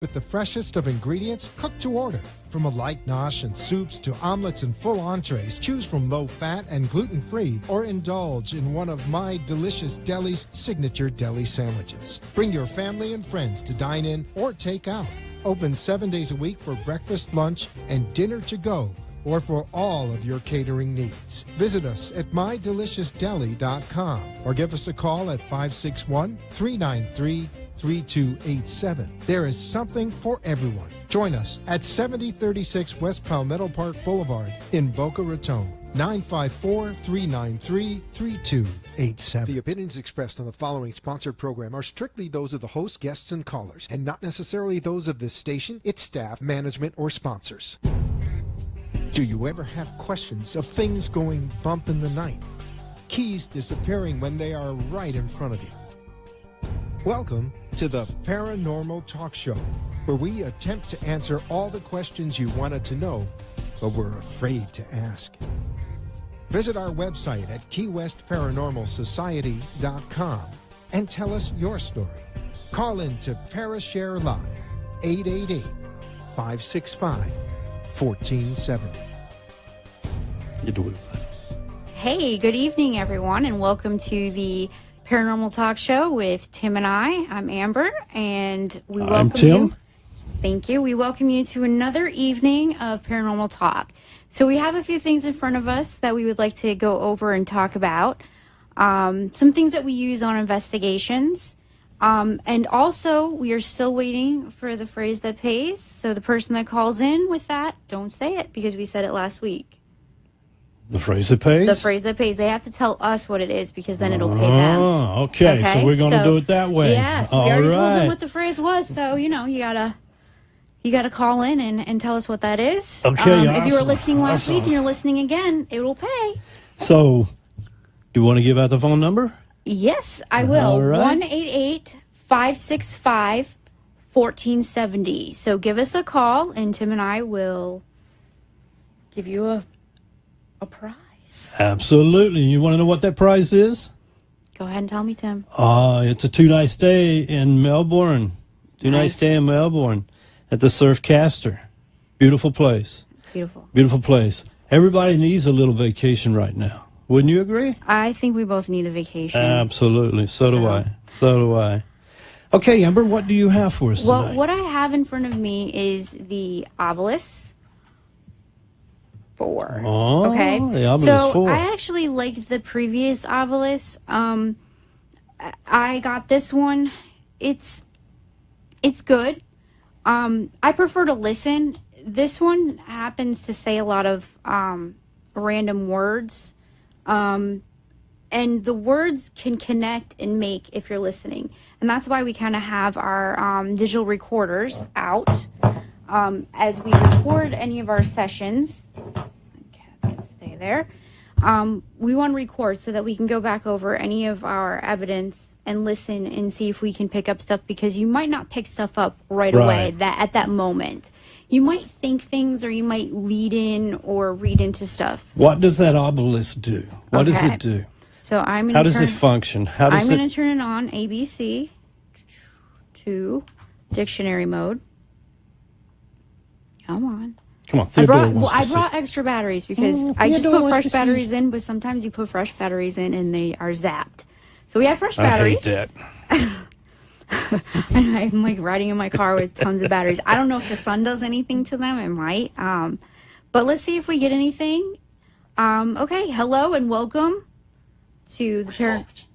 With the freshest of ingredients, cooked to order. From a light nosh and soups to omelets and full entrees, choose from low-fat and gluten-free or indulge in one of My Delicious Deli's signature deli sandwiches. Bring your family and friends to dine in or take out. Open 7 days a week for breakfast, lunch, and dinner to go, or for all of your catering needs. Visit us at mydeliciousdeli.com or give us a call at 561-393-3287. There is something for everyone. Join us at 7036 West Palmetto Park Boulevard in Boca Raton. 954-393-3287. The opinions expressed on the following sponsored program are strictly those of the host, guests, and callers, and not necessarily those of this station, its staff, management, or sponsors. Do you ever have questions of things going bump in the night? Keys disappearing when they are right in front of you? Welcome to the Paranormal Talk Show, where we attempt to answer all the questions you wanted to know, but were afraid to ask. Visit our website at keywestparanormalsociety.com and tell us your story. Call in to Parashare Live, 888-565-1470. Hey, good evening, everyone, and welcome to the Paranormal Talk Show with Tim and I. I'm Amber, and we welcome Tim. you. Thank you. We welcome you to another evening of Paranormal Talk. So we have a few things in front of us that we would like to go over and talk about. Some things that we use on investigations. And also, we are still waiting for the phrase that pays. So the person that calls in with that, don't say it because we said it last week. The phrase that pays? The phrase that pays. They have to tell us what it is because then it'll pay them. Oh, okay. So we're going to do it that way. Yes. We already told them what the phrase was. So, you gotta call in and tell us what that is. Okay, awesome. If you were listening last week and you're listening again, it will pay. So, do you want to give out the phone number? Yes, I will. All right. 1-888-565-1470. So give us a call, and Tim and I will give you a prize. Absolutely. You want to know what that prize is? Go ahead and tell me, Tim. It's a 2-night stay in Melbourne. Two-night stay in Melbourne at the Surfcaster. Beautiful place. Beautiful place. Everybody needs a little vacation right now. Wouldn't you agree? I think we both need a vacation. Absolutely. So do I. Okay, Amber, what do you have for us tonight? Well, what I have in front of me is the Obelisk 4. Oh, okay. The Obelisk 4. I actually liked the previous Obelisk. I got this one. It's good. I prefer to listen. This one happens to say a lot of random words. And the words can connect and make if you're listening. And that's why we kind of have our digital recorders out as we record any of our sessions. Cat can stay there. We want to record so that we can go back over any of our evidence and listen and see if we can pick up stuff, because you might not pick stuff up right away at that moment. You might think things, or you might lead in or read into stuff. What does that obelisk do? What does it do? So How does it function? I'm going to turn it on ABC to dictionary mode. Come on. I brought extra batteries because I just put fresh batteries in, but sometimes you put fresh batteries in and they are zapped. So we have fresh batteries. I hate that. And I'm like riding in my car with tons of batteries. I don't know if the sun does anything to them. It might. But let's see if we get anything. Okay. Hello and welcome to the parent.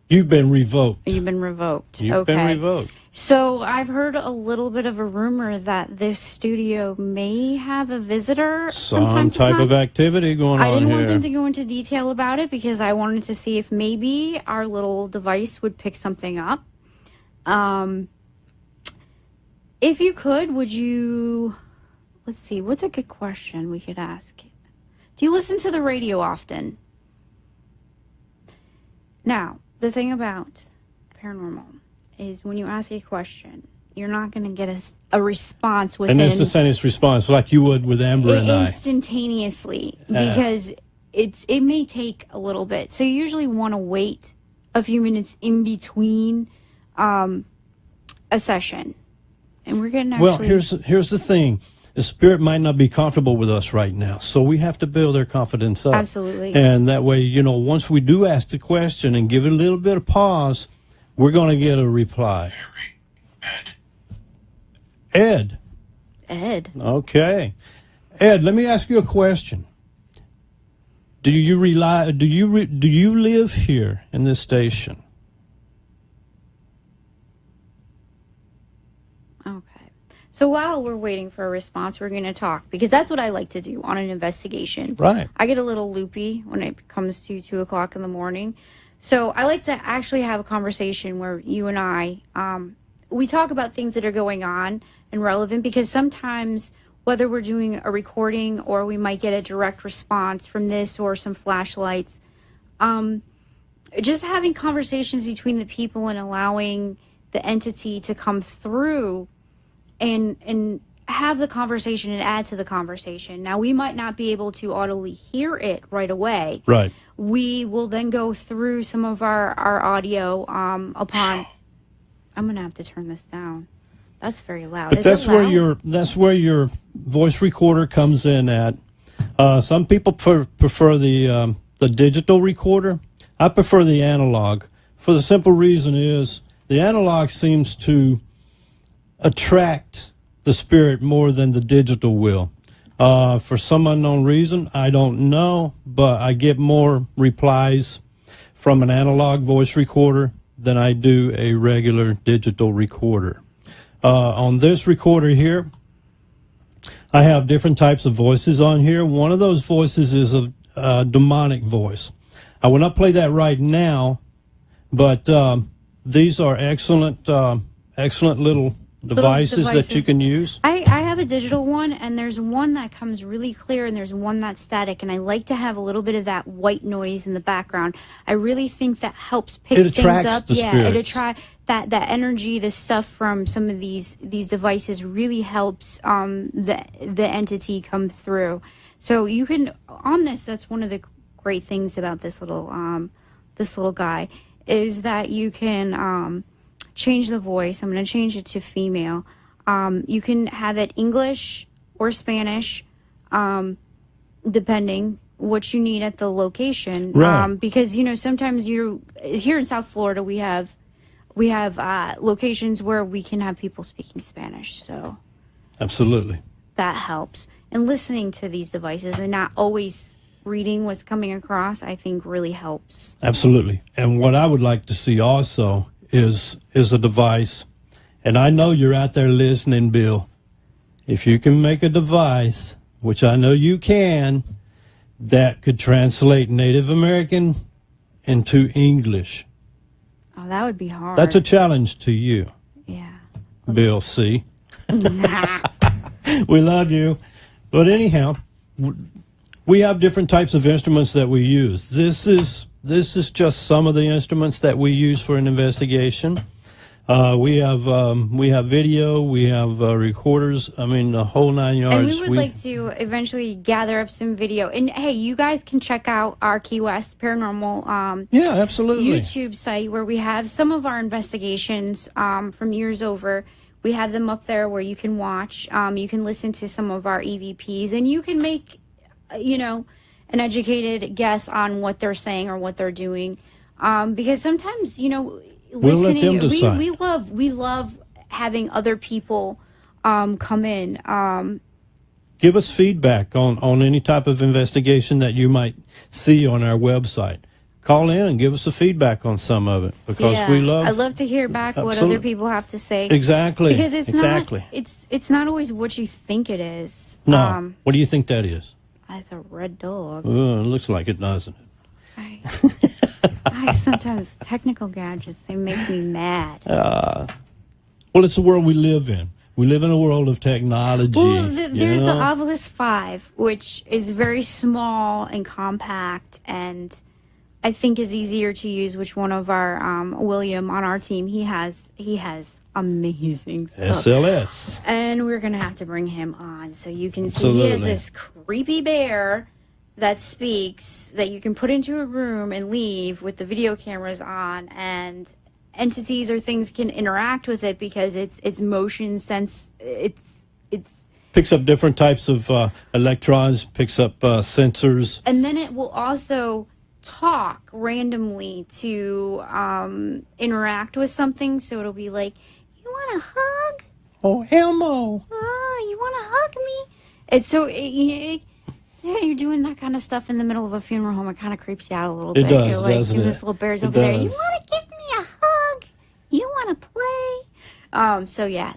You've been revoked. You've been revoked. You've been revoked. So I've heard a little bit of a rumor that this studio may have a visitor. Some type of activity going on here. I didn't want them to go into detail about it because I wanted to see if maybe our little device would pick something up. If you could, would you... Let's see, what's a good question we could ask? Do you listen to the radio often? Now, the thing about paranormal is when you ask a question, you're not going to get a response within... An instantaneous response like you would with Amber and I. Instantaneously, because it may take a little bit. So you usually want to wait a few minutes in between a session. And we're getting Well, here's the thing. The spirit might not be comfortable with us right now, so we have to build their confidence up. Absolutely. And that way, once we do ask the question and give it a little bit of pause, we're going to get a reply. Ed. Okay. Ed, let me ask you a question. Do you live here in this station? Okay. So while we're waiting for a response, we're going to talk, because that's what I like to do on an investigation. Right. I get a little loopy when it comes to 2 o'clock in the morning. So I like to actually have a conversation where you and I, we talk about things that are going on and relevant, because sometimes whether we're doing a recording or we might get a direct response from this or some flashlights, just having conversations between the people and allowing the entity to come through and have the conversation and add to the conversation. Now, we might not be able to audibly hear it right away. Right. We will then go through some of our audio upon... I'm going to have to turn this down. That's very loud. But that's where your voice recorder comes in at. Some people prefer the digital recorder. I prefer the analog. For the simple reason is the analog seems to attract the spirit more than the digital will. For some unknown reason, I don't know, but I get more replies from an analog voice recorder than I do a regular digital recorder. On this recorder here, I have different types of voices on here. One of those voices is a demonic voice. I will not play that right now, but these are excellent little devices that you can use. I have a digital one, and there's one that comes really clear, and there's one that's static, and I like to have a little bit of that white noise in the background. I really think that helps pick things up. It attracts that energy, the stuff from some of these devices really helps the entity come through. So you can, on this, that's one of the great things about this little guy, is that you can change the voice. I'm going to change it to female. You can have it English or Spanish, depending what you need at the location. Right. Because sometimes here in South Florida we have locations where we can have people speaking Spanish. So absolutely, that helps. And listening to these devices and not always reading what's coming across, I think really helps. Absolutely. And what I would like to see also is a device, and I know you're out there listening, Bill. If you can make a device, which I know you can, that could translate Native American into English. Oh, that would be hard. That's a challenge to you. Yeah. Bill C. We love you. But anyhow, we have different types of instruments that we use. This is just some of the instruments that we use for an investigation. We have video, we have recorders. I mean, the whole 9 yards. And we would like to eventually gather up some video. And hey, you guys can check out our Key West Paranormal yeah, absolutely. YouTube site, where we have some of our investigations from years over. We have them up there where you can watch. You can listen to some of our EVPs, and you can make, an educated guess on what they're saying or what they're doing. Because sometimes, listening, we'll let them decide. we love having other people come in. Give us feedback on any type of investigation that you might see on our website. Call in and give us a feedback on some of it, because we love. I love to hear back what other people have to say. Exactly. Because it's not always what you think it is. No. What do you think that is? It's a red dog. It looks like it, doesn't it? I sometimes technical gadgets, they make me mad. Well, it's the world we live in. We live in a world of technology. Well, there's the Ovilus 5, which is very small and compact, and I think is easier to use. Which one of our William on our team, he has amazing stuff. SLS. And we're gonna have to bring him on so you can Absolutely. see. He has this creepy bear that speaks, that you can put into a room and leave with the video cameras on, and entities or things can interact with it because it's motion sense. It's picks up different types of electrons, picks up sensors. And then it will also talk randomly to interact with something. So it'll be like, you want a hug? Oh, hell no. Oh, you want to hug me? It's so... you're doing that kind of stuff in the middle of a funeral home. It kind of creeps you out a little bit. It does, you're like, doesn't it? This little bear's over there. You want to give me a hug? You want to play? So yeah,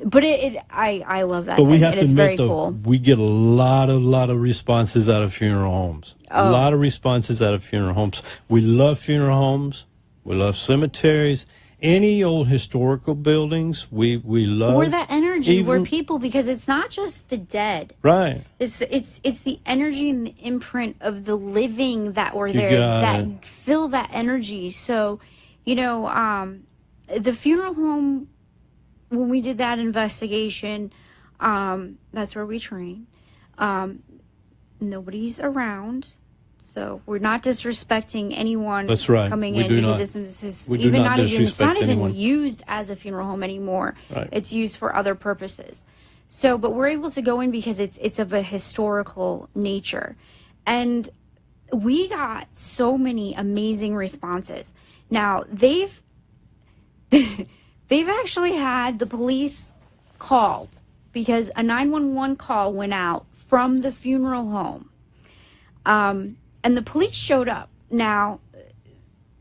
but I love that. But thing. we have It to is admit, very though, cool. we get a lot of responses out of funeral homes. A lot of responses out of funeral homes. We love funeral homes. We love cemeteries. Any old historical buildings, we love. Or that energy, where people, because it's not just the dead. Right. It's the energy and the imprint of the living that were there that fill that energy. So, the funeral home, when we did that investigation, that's where we train. Nobody's around. So we're not disrespecting anyone coming in because it's not even used as a funeral home anymore. Right. It's used for other purposes. So, but we're able to go in because it's of a historical nature. And we got so many amazing responses. Now, they've actually had the police called because a 911 call went out from the funeral home. And the police showed up. Now,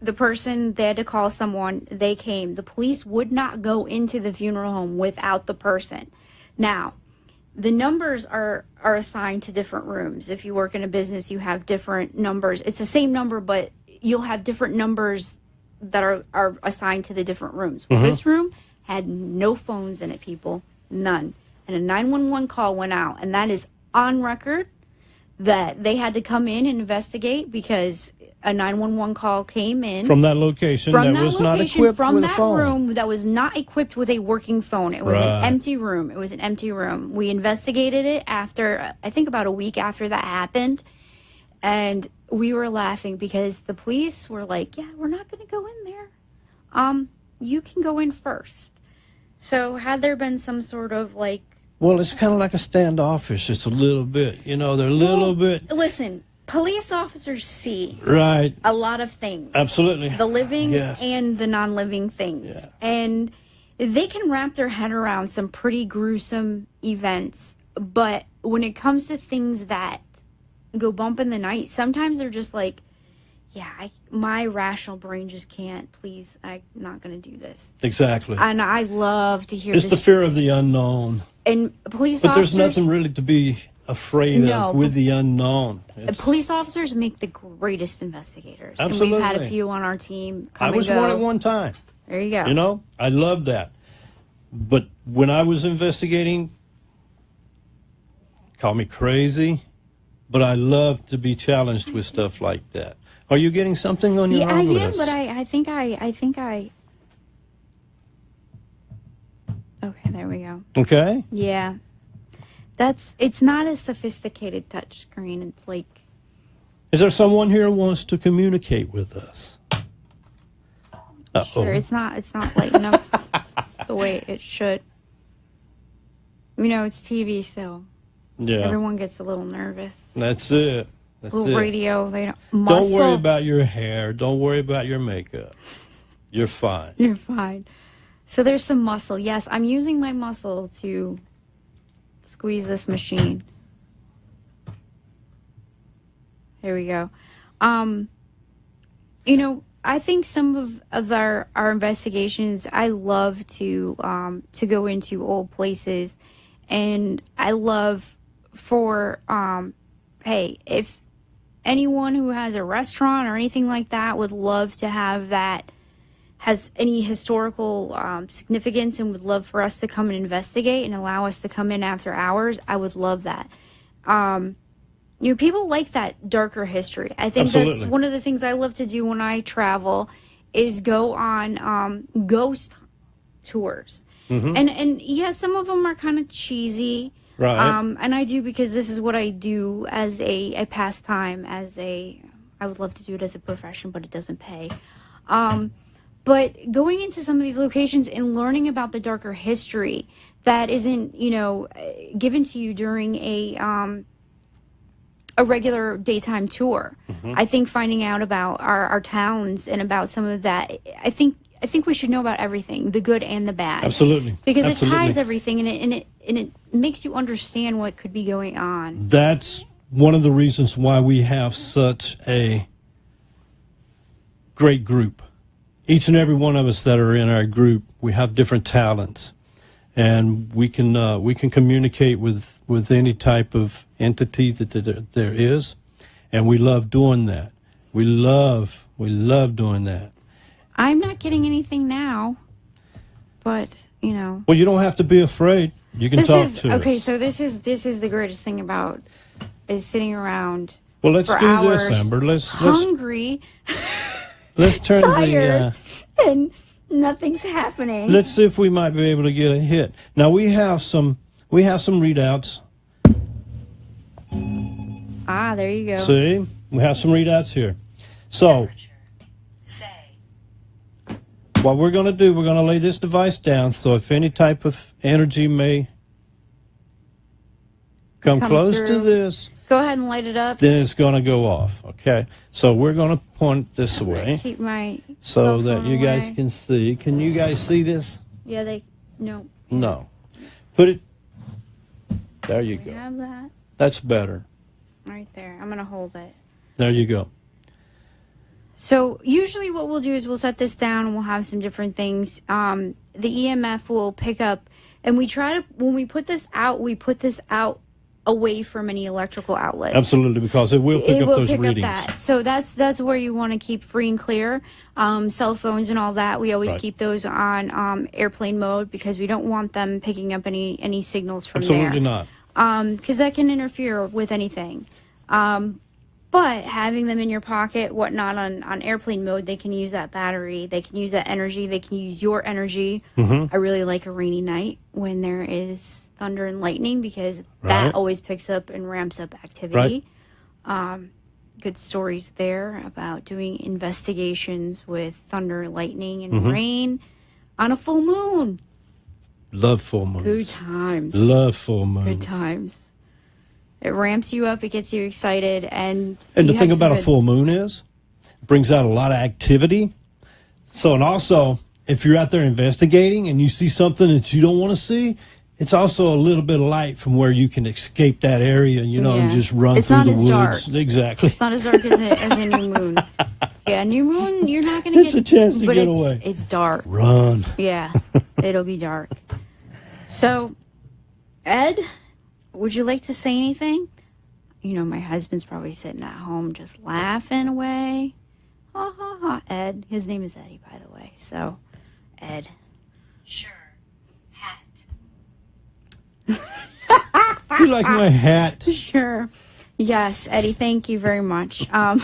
the person, they had to call someone, they came. The police would not go into the funeral home without the person. Now, the numbers are assigned to different rooms. If you work in a business, you have different numbers. It's the same number, but you'll have different numbers that are assigned to the different rooms. Well, this room had no phones in it, people. None. And a 911 call went out, and that is on record. That they had to come in and investigate because a 911 call came in from that location that was not equipped with a phone. Room that was not equipped with a working phone. It was an empty room. We investigated it after, I think about a week after that happened, and we were laughing because the police were like, "Yeah, we're not going to go in there. You can go in first." So had there been some sort of like. Well, it's kind of like a standoffish. It's a little bit, they're a little bit. Listen, police officers see a lot of things. Absolutely. The living and the non-living things. Yeah. And they can wrap their head around some pretty gruesome events. But when it comes to things that go bump in the night, sometimes they're just like, my rational brain just can't. Please, I'm not going to do this. Exactly. And I love to hear this. It's the fear of the unknown. And police but officers... But there's nothing really to be afraid of with the unknown. Police officers make the greatest investigators. Absolutely. And we've had a few on our team come I was and go. one at one time. There you go. I love that. But when I was investigating, call me crazy, but I love to be challenged with stuff like that. Are you getting something on your own list? But I think I... Okay, there we go. Okay. Yeah. It's not a sophisticated touch screen. It's like... Is there someone here who wants to communicate with us? Sure, it's not lighting up the way it should. It's TV, so everyone gets a little nervous. That's it. Radio, they don't... Muscle. Don't worry about your hair. Don't worry about your makeup. You're fine. You're fine. So there's some muscle. Yes, I'm using my muscle to squeeze this machine. Here we go. I think some of our investigations, I love to go into old places, and I love for hey, if anyone who has a restaurant or anything like that would love to have that, has any historical significance and would love for us to come and investigate and allow us to come in after hours, I would love that. People like that darker history. I think that's one of the things I love to do when I travel is go on ghost tours. And yeah, some of them are kind of cheesy. Right. And I do because this is what I do as a pastime, I would love to do it as a profession, but it doesn't pay. But going into some of these locations and learning about the darker history that isn't, given to you during a regular daytime tour. I think finding out about our towns and about some of that, I think we should know about everything, the good and the bad. Absolutely. Because it ties everything, and it makes you understand what could be going on. That's one of the reasons why we have such a great group. Each and every one of us that are in our group, we have different talents, and we can communicate with any type of entity that there is, and we love doing that. We love doing that. I'm not getting anything now, but Well, you don't have to be afraid. You can talk to us. Okay, so this is the greatest thing about is sitting around. Well, let's for do hours, this, Amber. Let's hungry. Let's turn tired, and nothing's happening. Let's see if we might be able to get a hit. Now we have some readouts. There you go. See, we have some readouts here. So, what we're going to do, we're going to lay this device down. So, if any type of energy may come close through. to this, Go ahead and light it up. then it's going to go off. Okay. So we're going to point this away. Keep my so that phone you guys away. can see. Can you guys see this? Yeah, no. No. Put it. There you We go. have that That's better. right there. I'm gonna hold it. There you go. So usually what we'll do is we'll set this down and we'll have some different things. The EMF will pick up, and we try to, when we put this out away from any electrical outlets. Absolutely, because it will pick up those readings. Up that. So that's where you want to keep free and clear. Cell phones and all that, we always keep those on airplane mode because we don't want them picking up any signals from there. Absolutely not. Because that can interfere with anything. But having them in your pocket, whatnot, on airplane mode, they can use that battery. They can use that energy. They can use your energy. I really like a rainy night when there is thunder and lightning because that always picks up and ramps up activity. Good stories there about doing investigations with thunder, lightning, and rain on a full moon. Love full moons. Good times. Love full moons. Good times. It ramps you up. It gets you excited. And the thing about a full moon is it brings out a lot of activity. So, and also, if you're out there investigating and you see something that you don't want to see, it's also a little bit of light from where you can escape that area, and just run through the woods. Dark. Exactly. It's not as dark as a new moon. Yeah, new moon, you're not going to get... It's a chance to get away. It's dark. Run. Yeah, it'll be dark. So, Ed... would you like to say anything? My husband's probably sitting at home just laughing away. Ha, ha, ha. Ed. His name is Eddie, by the way. So, Ed. Sure. Hat. You like my hat? Sure. Yes, Eddie, thank you very much. All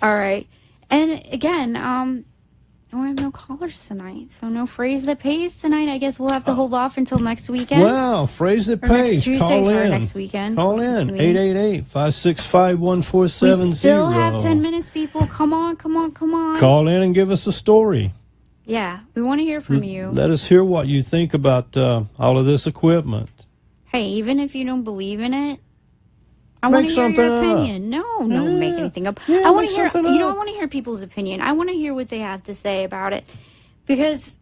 right. And again, we have no callers tonight, so no phrase that pays tonight. I guess we'll have to hold off until next weekend. Wow, phrase that or next pays. Tuesday, Call in. next weekend. Call in, 888-565-1470. We still have 10 minutes, people. Come on. Call in and give us a story. Yeah, we want to hear from you. Let us hear what you think about all of this equipment. Hey, even if you don't believe in it, I want to hear your opinion. No, don't make anything up. I want to hear. I want to hear people's opinion. I want to hear what they have to say about it, because,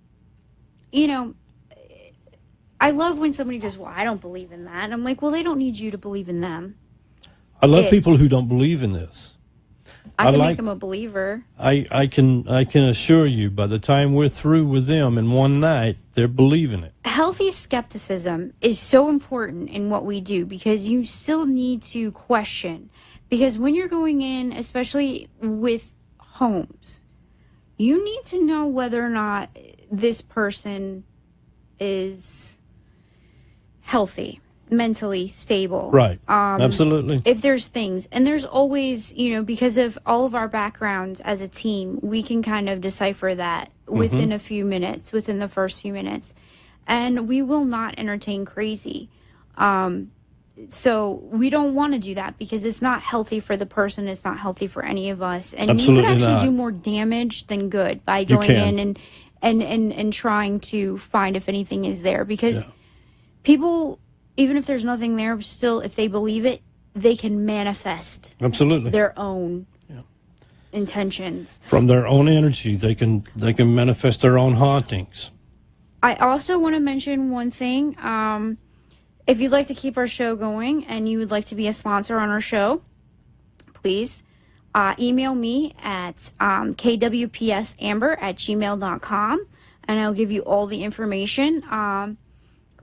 I love when somebody goes, "Well, I don't believe in that." I'm like, "Well, they don't need you to believe in them." I love people who don't believe in this. I can make them a believer. I can assure you, by the time we're through with them in one night, they're believing it. Healthy skepticism is so important in what we do, because you still need to question. Because when you're going in, especially with homes, you need to know whether or not this person is healthy, mentally stable. Right. Absolutely. If there's things, and there's always, because of all of our backgrounds as a team, we can kind of decipher that within a few minutes, within the first few minutes. And we will not entertain crazy. So we don't want to do that because it's not healthy for the person. It's not healthy for any of us. And Absolutely you could actually not. do more damage than good by going in and trying to find if anything is there. Because people, even if there's nothing there, still, if they believe it, they can manifest their own intentions. From their own energy, they can manifest their own hauntings. I also want to mention one thing. If you'd like to keep our show going and you would like to be a sponsor on our show, please email me at kwpsamber@gmail.com, and I'll give you all the information.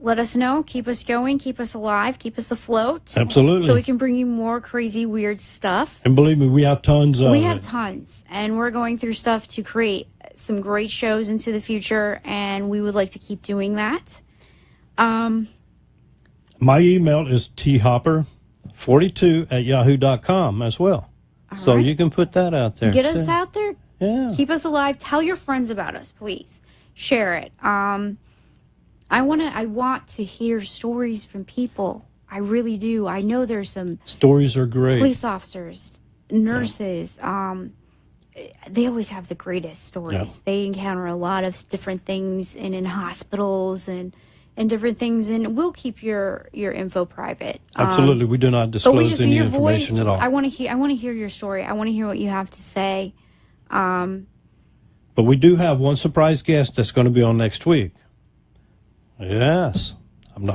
Let us know. Keep us going. Keep us alive. Keep us afloat. Absolutely. So we can bring you more crazy, weird stuff. And believe me, we have tons of it. We have tons. And we're going through stuff to create some great shows into the future, and we would like to keep doing that. My email is thopper42@yahoo.com as well. So you can put that out there. Get us out there. Yeah. Keep us alive. Tell your friends about us, please. Share it. I want to hear stories from people. I really do. I know there's some stories are great. Police officers, nurses, they always have the greatest stories. They encounter a lot of different things in hospitals and different things, and we'll keep your info private. Absolutely. We do not disclose any information at all. I want to hear your story. I want to hear what you have to say. But we do have one surprise guest that's going to be on next week. Yes. No,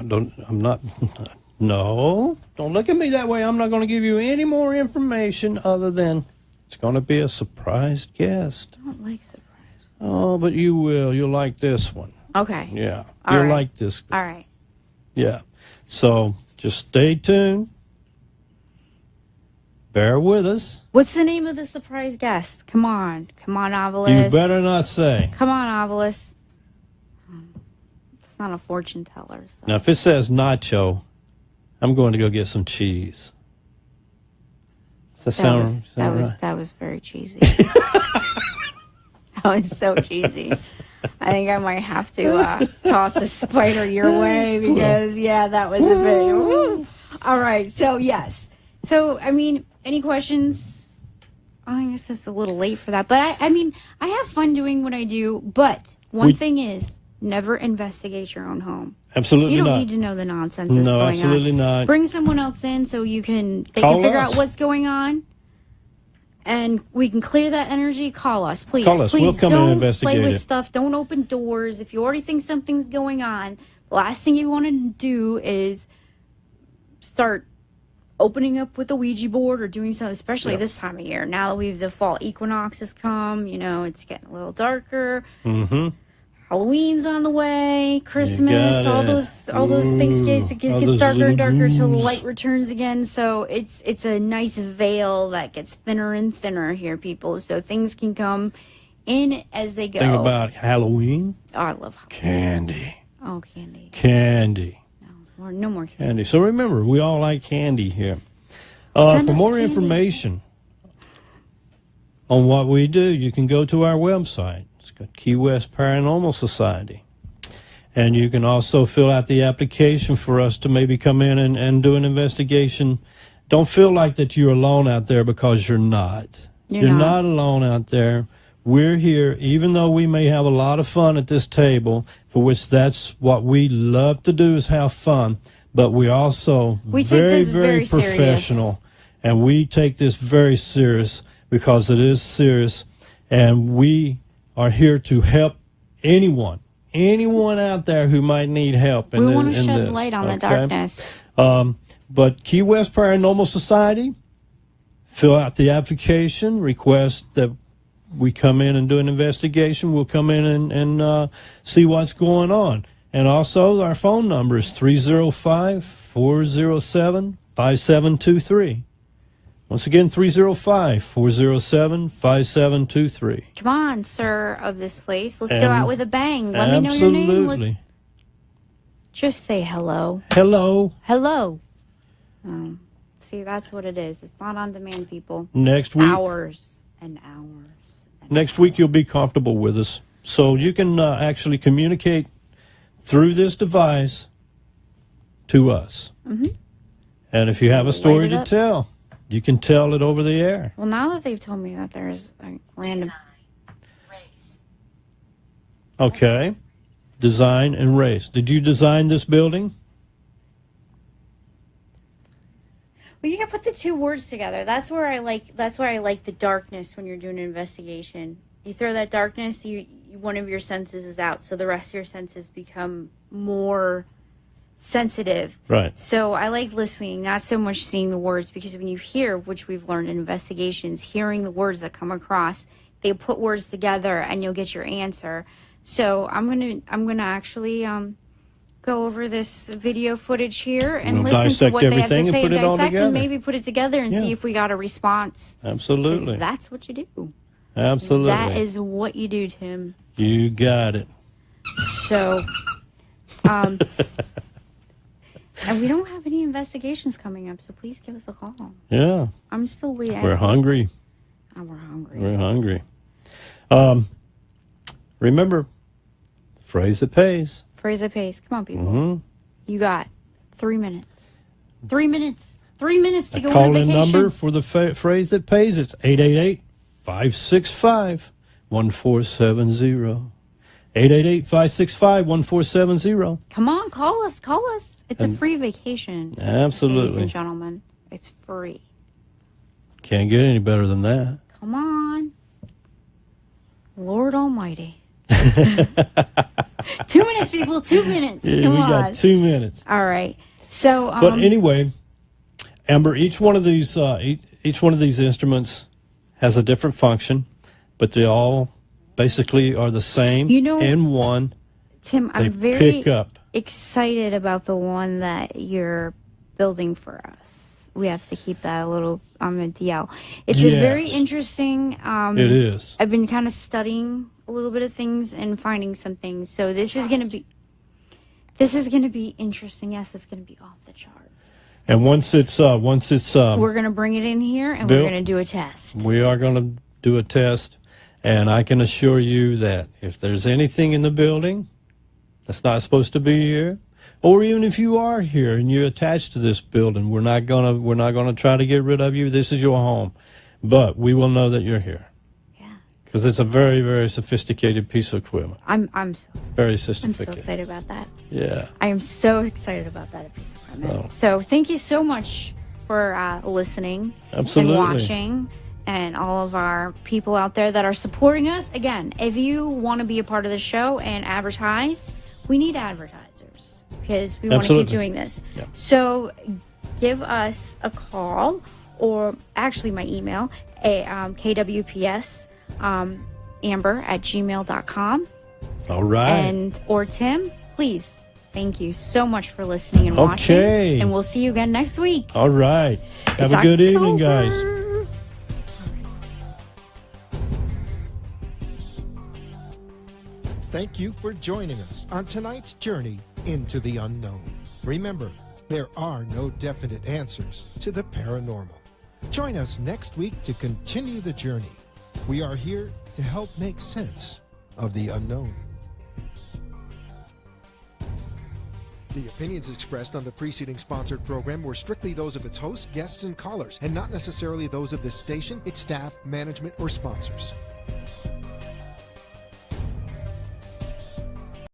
don't look at me that way. I'm not going to give you any more information other than it's going to be a surprise guest. I don't like surprise. Oh, but you will. You'll like this one. Okay. Yeah. All You'll right. like this. All right. Yeah. So just stay tuned. Bear with us. What's the name of the surprise guest? Come on, Ovilus. You better not say. Come on, Ovilus. It's not a fortune teller. So. Now, if it says nacho, I'm going to go get some cheese. Does that sound right? That was very cheesy. That was so cheesy. I think I might have to toss a spider your way because, that was a very... Woo. All right, so yes. So, I mean, any questions? I guess it's a little late for that. But, I mean, I have fun doing what I do. But one thing is, never investigate your own home. Absolutely not. You don't need to know the nonsense that's going on. No, absolutely not. Bring someone else in so they can figure out what's going on. And we can clear that energy. Call us, please. Call us. Please we'll come don't and investigate play with it. stuff. Don't open doors. If you already think something's going on, the last thing you want to do is start opening up with a Ouija board or doing something, especially this time of year. Now that the fall equinox has come, it's getting a little darker. Mm-hmm. Halloween's on the way, Christmas, all those things it gets darker and darker till the light returns again. So it's a nice veil that gets thinner and thinner here, people. So things can come in as they go. Think about Halloween. Oh, I love Halloween. Candy. Oh, candy. Candy. No more candy. So remember, we all like candy here. For more information on what we do, you can go to our website. It's got Key West Paranormal Society. And you can also fill out the application for us to maybe come in and do an investigation. Don't feel like that you're alone out there, because you're not. You're not alone out there. We're here, even though we may have a lot of fun at this table, for which that's what we love to do, is have fun. But we also very professional. Serious. And we take this very serious, because it is serious. And we are here to help anyone out there who might need help. We want to shed light on the darkness. But Key West Paranormal Society, fill out the application, request that we come in and do an investigation. We'll come in and see what's going on. And also, our phone number is 305-407-5723. Once again, 305-407-5723. Come on, sir of this place. Let's go out with a bang. Let me know your name. Absolutely. Just say hello. Hello. Hello. See, that's what it is. It's not on demand, people. Next week. Hours and hours. Next week, you'll be comfortable with us. So you can actually communicate through this device to us. Mm-hmm. And if you have a story Light it to up. tell, you can tell it over the air. Well, now that they've told me that there's a random... Design. Race. Okay. Design and race. Did you design this building? Well, you can put the two words together. That's where I like the darkness when you're doing an investigation. You throw that darkness, one of your senses is out, so the rest of your senses become more sensitive. Right. So I like listening, not so much seeing the words, because when you hear, which we've learned in investigations, hearing the words that come across, they put words together and you'll get your answer. So I'm gonna actually go over this video footage here and We'll listen to what they have to dissect everything and say, put it all dissect together. and maybe put it together and see if we got a response. 'Cause Absolutely. that's what you do. Absolutely. That is what you do, Tim. You got it. So, and we don't have any investigations coming up, so please give us a call. Yeah. I'm still waiting. We're hungry. Oh, we're hungry. We're hungry. Remember, the phrase that pays. Phrase that pays. Come on, people. Mm-hmm. You got 3 minutes. 3 minutes. 3 minutes to go on Call-in vacation. number for the phrase that pays. It's 888-565-1470. 888-565-1470. Come on, call us. Call us. It's a free vacation. Ladies Absolutely. and gentlemen, it's free. Can't get any better than that. Come on. Lord Almighty. 2 minutes, people. 2 minutes. Yeah, Come we on. got 2 minutes. All right. So, But anyway, Amber, each one of these instruments has a different function, but they all basically are the same. In one. Tim, They I'm very pick up. excited about the one that you're building for us. We have to keep that a little on the DL. It's a very Yes. interesting. It is. I've been kind of studying a little bit of things and finding some things. So this is gonna be interesting. Yes, it's gonna be off the charts. And once it's We're gonna bring it in here and Bill, we're gonna do a test. we are going to do a test, and I can assure you that if there's anything in the building that's not supposed to be here, or even if you are here and you're attached to this building, we're not gonna try to get rid of you. This is your home, but we will know that you're here. Yeah. Because it's a very, very sophisticated piece of equipment. I'm so Very sophisticated. I'm so excited about that. Yeah. I am so excited about that piece of equipment. So thank you so much for listening Absolutely. and watching, and all of our people out there that are supporting us. Again, if you want to be a part of the show and advertise, we need advertisers because we want to keep Absolutely. doing this. Yeah. So give us a call, or actually my email, KWPS Amber@gmail.com. All right. And or Tim, please. Thank you so much for listening and Okay. watching. And we'll see you again next week. All right. Have It's a good evening, guys. October. Thank you for joining us on tonight's journey into the unknown. Remember, there are no definite answers to the paranormal. Join us next week to continue the journey. We are here to help make sense of the unknown. The opinions expressed on the preceding sponsored program were strictly those of its hosts, guests, and callers, and not necessarily those of this station, its staff, management, or sponsors.